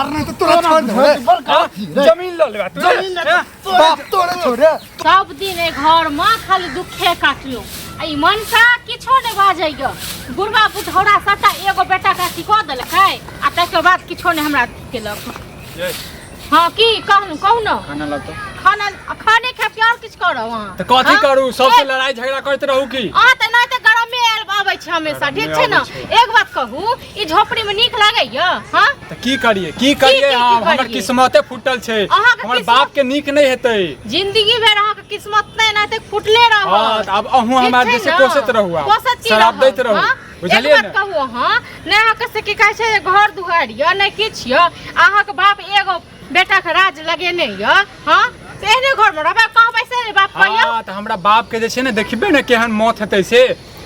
मार नहीं तो तोरा छोड़ दे जमीन ले ले तू जमीन बाप तोरे छोड़े सब दिन ए घर में खाली दुखे काटियो आई मनसा किछो नहीं बाजैय बुढ़वा बुढ़ौरा सटा एगो बेटा काटी क देलकै आ तकर बाद किछो नहीं हमरा केलक हां की कहू न खाना ला तो खाने खा के और किछ करो वहां त कथि करू सबसे लड़ाई झगड़ा करते रहू की त नहीं त गरम में आबै छै हमेशा ठीक छै न एक बात कहू ई झोपड़ी में नीक लागैय हां त की करिए हम हमर किस्मते फुटल छै हमर बाप के नीक नहीं हेतै जिंदगी भर अहाँ के किस्मत नहीं ना त फुटले रहो हां अब अहू हमरा जैसे कोसत रहू शराब दैत रहू बुझलिए न कहू हां नै अहाँ के से की कहै छै घर दुआर य नै किछ य अहाँ के बाप एगो बेटा के राज लगेने य हां एहने घर में रहबे कहबै से बाप कहियो हां त हमरा बाप के जे छै ने देखबे न केहन मौत हेतै से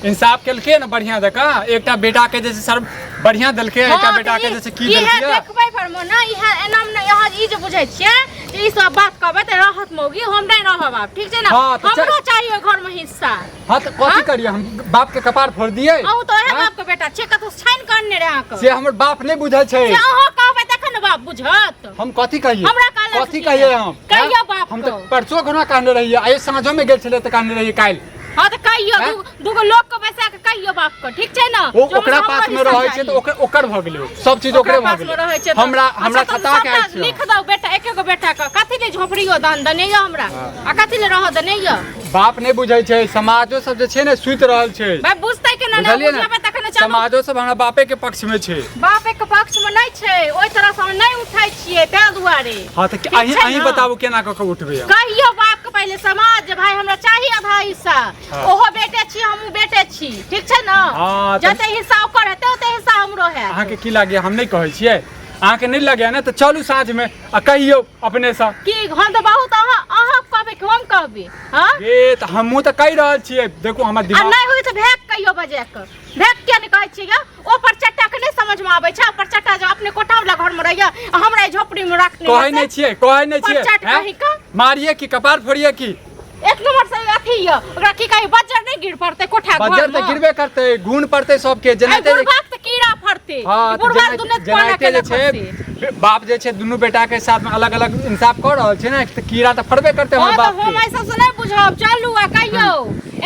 इंसाफ केलके न बढ़िया जका एकटा बेटा के जैसे सर बढ़िया देलके एकटा बेटा के जैसे की देलके इहे देखबै पर म न इहे एनाम न यहाँ ई जे बुझै छियै ई सब बात कहबै त राहत मौगी हम नै रहब बाप ठीक छै न हमरो चाहिए घर में हिस्सा हां त कथि करिए हम बाप के कपार फोड़ दिए औ तो है बाप के बेटा छै कतो छाइन करने रे आक से हमर बाप नै बुझै छै से अहाँ कहबै तखन बाप बुझत हम कथि कहिए हमरा कथि कहिए हम कहियो बाप हम त परसो घना कहने रहिए आइ साँझो में गेल छले त कहने रहिए काल हां त कहियो दुगो लोग के बैसा के कहियो बाप के ठीक छै न ओकरा पास में रहै छै त ओकर भ गेलै सब चीज ओकरे भ गेलै हमरा खता के आइ छै लिख दो बेटा एकेगो बेटा के कथि ले झोपड़ियो दान दने य हमरा आ कथि ले रह दने य बाप नै बुझै छै समाजो सब जे छै ने सुत रहल छै भाई बुझतै के न बुझबे तखन चलो समाजो सब हमरा बापे के पक्ष में छै बापे के पक्ष में नै छै ओइ तरह से हम नै उठाई छियै तै दुआरे हां त अहीं बताबू केना क के उठबे कहियो बाप के पहले समाज भाई हमरा चाहिए आधा हिस्सा ओहो बेटे छी हमहू बेटे छी ठीक छै न जते हिस्सा ओकर हेतै ओते हिस्सा हमरो है अहाँ के की लागे हम नै कहै छियै अहाँ के नै लगे न त चलू साँझ में आ कहियो अपने सा की हम त बहुत अहाँ कहबै कि हम कहबै हां ए त हमहू त कहि रहल छियै देखो हमर दिमाग नै होय त भेक कहियो बजे के भेक के नै कहै छियै ऊपर चट्टा के नै समझ में आबै छै ऊपर चट्टा जो अपने कोठा वाला घर में रहिया हमरा झोपड़ी में रखने कहै नै छियै मारिए की कपार फोड़िए की एक नंबर से अथी य ओकरा की कहि बज्जर नै गिर पड़ते कोठा घर में बज्जर त गिरबे करते घून पड़ते सबके जनाते बुढ़बाक त कीड़ा फड़ते बुढ़बाक दुने कोना के छै बाप जे छै दुनु बेटा के साथ में अलग अलग इंसाफ कर रहल छै ने त कीड़ा त फड़बे करते हमर बाप के हम ऐसा से नै बुझब चलू आ कहियो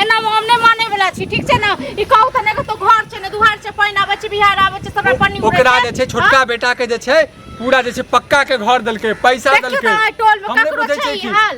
एना हम नै माने वाला छी ठीक छै न ई कहू त नै तो घर छै ने दुहार छै पानी आबै छै बिहार आबै छै सबरा पानी ओकरा जे छै छोटका बेटा के जे छै पूरा जे छै पक्का के घर देलके पैसा देलके हमरे बुझै छै की हाल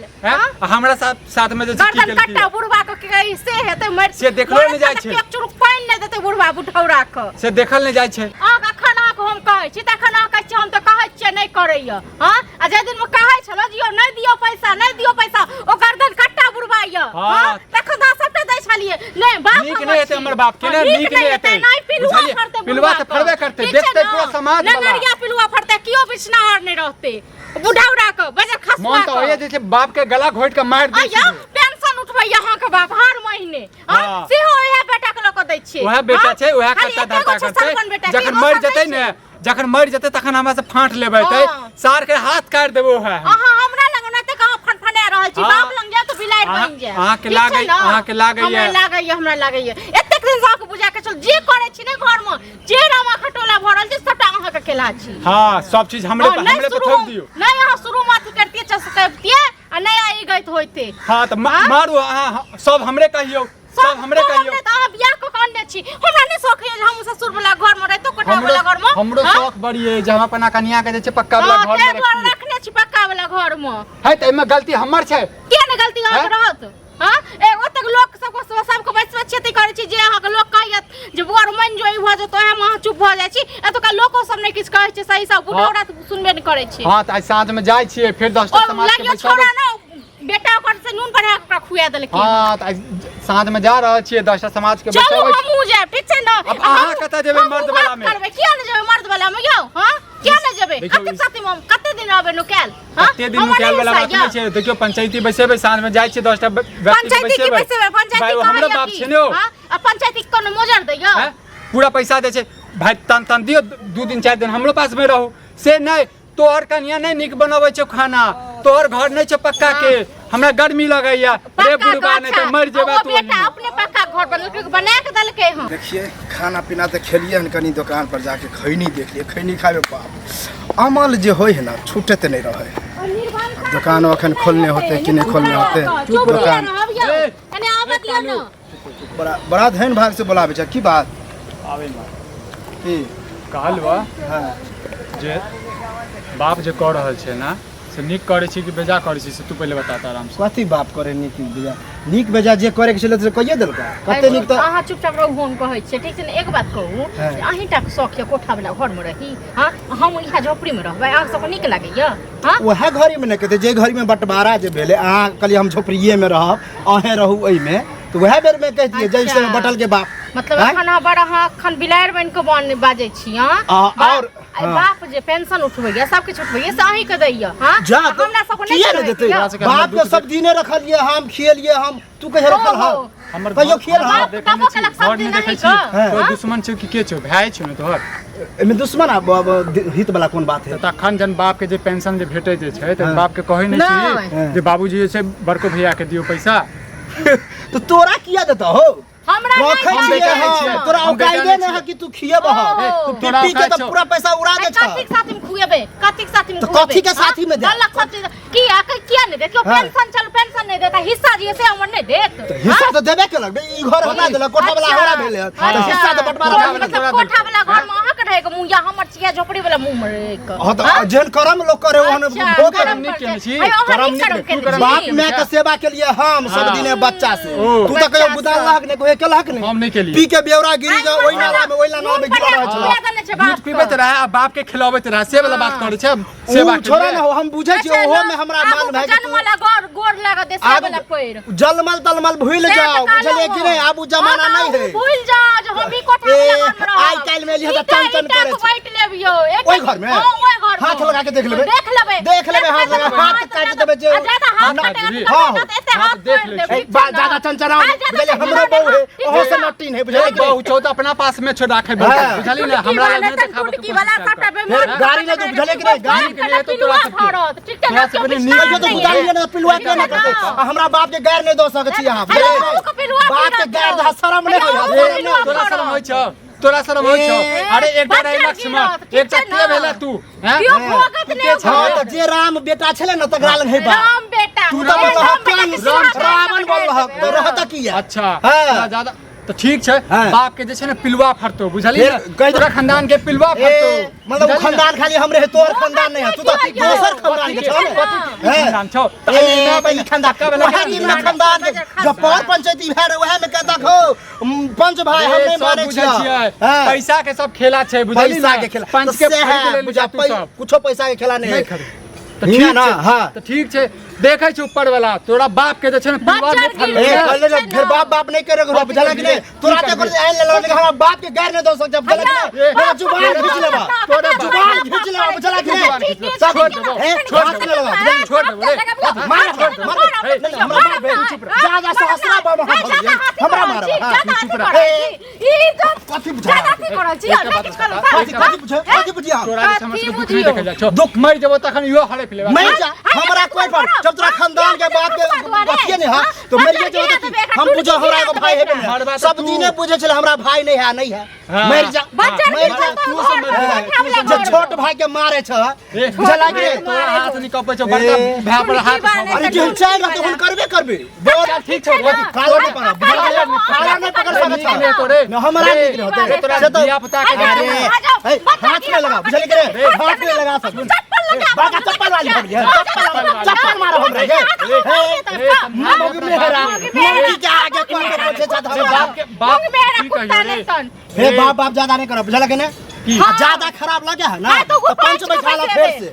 हमरा साथ में जे छै की केलकै कट्टा बुढ़वा के कहि से हेतै मर से देखलो नै जाय छै एक चुरुक पानी नै देतै बुढ़वा बुढ़ौरा के से देखल नै जाय छै अखन हम कहै छी तखन कहै छी हम त कहै छियै नै करैय हां आ जे दिन में कहै छलो जियो नै दियो पैसा ओ गर्दन कट्टा बुढ़वा य हां तखन दा सबटा दै छलिए नै बाप नीक नै हेतै हमर बाप के नीक नै हेतै पिलुआ त फड़बे करते देखते पूरा समाज वाला नगरिया पिलुआ फड़ते कियो बिछनाहर नै रहते बुढ़ौरा के बजे खसवा मन त होय जे छै बाप के गला घोट के मार दै छै पेंशन उठबै यहां के बाप हर महीने हां सेहो एहे बेटा के लोक दै छै ओहे बेटा छै ओहे कट्टा धरता करते जखन मर जेतै तखन हमरा से फांट लेबै तै सार के हाथ काट देबो है अहाँ हमरा लग न त कहां फनफने रहल छी बाप लग जा त बिलाइ बन जाय अहाँ के लागैय हमरा लागैय एतेक दिन जाके बुझा के चल जे करे छी ने घर में जे रामा खटोला भरल छै सबटा अहाँ के केला छी हां सब चीज हमरे पे ठोक दियो नै अहाँ शुरू माथी करतिए चसकतिए आ नै आई गइत होइते हां त मारू अहाँ सब हमरे कहियो सब हमरे कहियो त अहाँ बियाह क कांडे छी हमरा नै शौक है हम ससुर वाला घर में रहतो कोठा वाला घर में हमरो शौक बड़ी है जे हम अपना कन्या के जे छै पक्का वाला घर में रखने छी पक्का वाला घर में है त एमे गलती हमर छै के नै गलती अहाँ रहत हां ए ओतक लोक सबको बैसबे छेती करै छी जे अहाँ के लोक कहत जे बुआर मन जोई भ जतो हम अहाँ चुप भ जाय छी एतका लोको सब नै किछ कहै छै सही सब बुढ़ौरा सुनबे नै करै छै हां त आइ साँझ में जाय छियै फिर 10 टा समाज के बैठबै बेटा ओकर से नून बढ़ा के खुआ देलकै हां त साँझ में जा रहल छियै 10 टा समाज के बैठबै चलो हमहू जाय ठीक छै न अब अहाँ कतै जेबै मर्द वाला में करबै किया नै जेबै मर्द वाला में यौ हां किया नै जेबै कते साथी में कते दिन रहबै नु काल हां कते दिन नु काल वाला बात नै छै देखियो पंचायती बैसेबै साँझ में जाय छियै 10 टा पंचायती के बैसेबै पंचायती हमरो बाप छै ने हां आ पंचायती कोनो मोजर दैयो पूरा पैसा दे छै भाई तन दियो 2 दिन 4 दिन हमरो पास में रहू से नै तोहर कन्या नै निक बनबै छै खाना तोहर घर नहीं छ पक्का के हमरा गर्मी लगैया रे बुढ़बा नहीं तो मर जेबा तू बेटा अपने पक्का घर बना के दलके हम देखिए खाना पीना तो खेलिए हन कनी दुकान पर जाके खैनी देख लिए खैनी खावे बाप अमल जो होय है ना छूटे तो नहीं रहे दुकान अखन खोलने होते कि नहीं खोलने होते दुकान बड़ा धन भाग से बोलाबे छ की बात आवे ना की कहलवा हां जे बाप जे कह रहल छै ना से नीक करे छी कि बेजा करे छी से तू पहले बता आराम से कथी बाप करे नीक बेजा जे करे के छले से कहिए देलका कते नीक तो अहाँ चुपचाप रहू हम कहै छी ठीक छै ने एक बात कहू अहीं टा शौक है कोठा वाला घर में रही हां हम इहा झोपड़ी में रहबै अहाँ सब नीक लागैया हां वह घरी में न कहते जे घरी में बंटवारा जे भेले अहाँ कहली हम झोपड़िए में रहब अहे रहू ओइ में तो वह बेर में कह दिए जैसे बटल के बाप मतलब अखन बड़ा हाँ अखन बिलायर बन के बन बाजै छी हां और बाप जे पेंशन उठबैया सब कुछ उठबैया से अहीं के दैया हां जा हमरा सब को नहीं देते बाप के सब दिने रखलिए हम खियलिए हम तू कहे रखल ह हमर कहियो खियल ह घर में देखै छी कोई दुश्मन छै कि के छै भाई छै न तोहर एमे दुश्मन हित वाला कोन बात है तखन जन बाप के जे पेंशन जे भेटै जे छै त बाप के कहै नै छी जे बाबूजी जे छै बड़को भैया के दियो पैसा तो तोरा किया देता हो हमरा रखै छी तोरा औकाइदे नै है कि तू खियब ह तू पिट्टी के त पूरा पैसा उड़ा दे छ कथि के साथ में खुएबे कथि के साथ में तो कथि के साथी में दे की आके किया नहीं देखियो पेंशन चल पेंशन नहीं देता हिस्सा दिए से हमर नहीं देत हिस्सा तो देबे केलक ई घर हमरा देला कोठा वाला हमरा भेले तो हिस्सा तो बंटवारा मतलब कोठा वाला घर में अहाँ के रहेगा मुंह या हमर चिया झोपड़ी वाला मुंह में रहेगा हां तो जेन करम लोग करे ओहन भोग करम नहीं केने छी करम नहीं बाप माय के सेवा के लिए हम सब दिने बच्चा से तू तो कहियो बुदाल लहक ने कोहे केलहक ने हम नहीं केलिए पी के बेवरा गिरी जा ओइ नाला में ओइला नाला में गिरा रह छ दूध पीबैत रहे आ बाप के खिलाबैत रहे से वाला बात करे छै सेवा के छोड़ा ना हम बुझै छी ओहो में हमरा माल भाई जन वाला गोर लगा दे से वाला पैर जलमल तलमल भूल जाओ बुझले कि नहीं आबू जमाना नहीं है भूल जा जो हम भी कोठा वाला घर में आई काल में लिया टेंशन करे छ बैठ लेबियो ओइ घर में ओइ घर में हाथ लगा के देख लेबे देख लेबे हाथ लगा हाथ काट देबे जे ज्यादा हाथ काटे हाथ देख ले ज्यादा चंचरा बुझले हमरो बहू है ओहो से नटीन है बुझले बहु चौथ अपना पास में छोड़ राखे बुझली ना हमरा नहीं देखाबो की वाला सबटा बेमार गाड़ी ले बुझले कि नहीं गाड़ी के लिए तो तोरा भारत ठीक है नहीं तो बुझाई ले पिलवा के ना करते हमरा बाप के गैर नहीं दो सकै छी यहां बाप के गैर शर्म नहीं हो तोरा शर्म होय छ तोरा शर्म होय छ अरे एक बार लक्ष्मण एक के भेला तू हैं क्यों भोगत नहीं हां तो जे राम बेटा छले न तकरा लग है बा राम बेटा तू तो रावण बोल रहा तो रहता की है अच्छा ज्यादा तो ठीक छै बाप के जे छै ने पिलवा फरतो बुझली ना तोरा खानदान के पिलवा फरतो मतलब खानदान खाली हमरे है तोर खानदान नहीं है तू तो दोसर खानदान के छ खानदान छौ ए भाई खानदान का वाला खानदान जब पर पंचायती भए वह में कहता खो पंच भाई हम नहीं माने छियै पैसा के सब खेला छै बुझली ना के खेला पंच के ले बुझा तू सब कुछो पैसा के खेला नहीं है तो ठीक ना हां तो ठीक छै देखै छै ऊपर वाला तोरा बाप के जे छै ने पिलवा नहीं फरले फिर बाप नहीं करेगा बुझला कि नहीं तोरा के कर आइन ले लगे हमरा बाप के गैर नहीं दो सक जब बुझला कि नहीं मेरा जुबान खींच लेबा तोरा जुबान खींच लेबा बुझला कि नहीं सब छोड़ दे लगा छोड़ दे मार हमरा बाप है चुप रह ज्यादा सहस्रा बाबा हमरा मार चुप रह ई तो कथि बुझा कथि बुझिया तोरा समझ के दुख नहीं देखल जा दुख मर जब तखन इहो हड़े लेबा मैं जा हमरा कोई पर जब तोरा खानदान के बाप के बतिए नहीं हां तो मेरे जो हम पूछो हमरा एगो भाई है सब दिने पूछे छले हमरा भाई नहीं है मर जा तू से मर जो छोट भाई के मारे छ बुझला कि तोरा हाथ निकपै छ बड़का भाई पर हाथ अरे जे चाहे तो हम करबे बहुत ठीक छ काला नहीं पड़ा बुझला काला नहीं पकड़ सकत नहीं तोरे हमरा नहीं होते तोरा दिया पता के हाथ में लगा बुझले कि हाथ में लगा सब बाका चप्पल वाली चप्पल मारो हम रे मौगी मेहरा मौगी के आगे कोई पूछे जाता बाप की कहियो हे बाप ज्यादा नहीं करो बुझला कि नहीं ज्यादा खराब लगे है ना तो पंच बैठा ला फेर से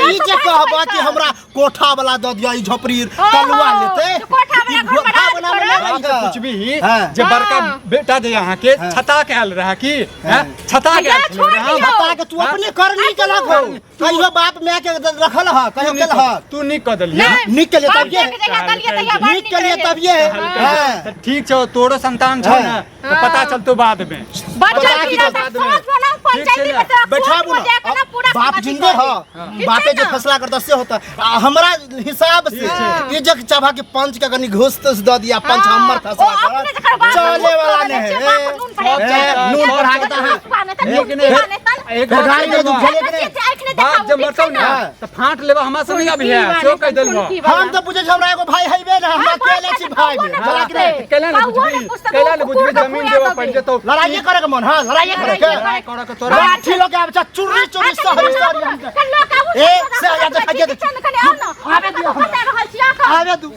ई जे कहबा कि हमरा कोठा वाला द दिया ई झोपड़ी तलुआ लेते कोठा वाला को नाम ले रही है कुछ भी हाँ। जे बड़का बेटा जे यहाँ के छता के आल रहा की छता के आल रहा बता के तू अपने करनी के रखो कहियो बाप मैं के रखल ह कहियो के ह तू निक कर दलिया निक के लिए तब ये निक के लिए तब ये हां ठीक छो तोरो संतान छो ना तो पता चलतो बाद में बच्चा की समझ बना पंचायती में बैठाबू ना बाप जिंदे ह बापे जो फैसला करता से होता हमरा हिसाब से ये जग चाभा के पंच का कनी घूस तो द दिया पंच हमर फैसला कर चले वाला नहीं नून बढ़ा के एक गाड़ी में झले के बाप जब मरतो ना तो फाट लेबा हमरा से नहीं अभी है सो कह देलबो हम तो बुझे हमरा एगो भाई हइबे ना हम अकेले छी भाई में चला के केला ने बुझबी जमीन देबा पड़ जेतो लड़ाई करे के मन हां लड़ाई करे के तोरा लाठी लोग आब चुरी चुरी सहरी सहरी हम ए से आजा देखा दे आवे दू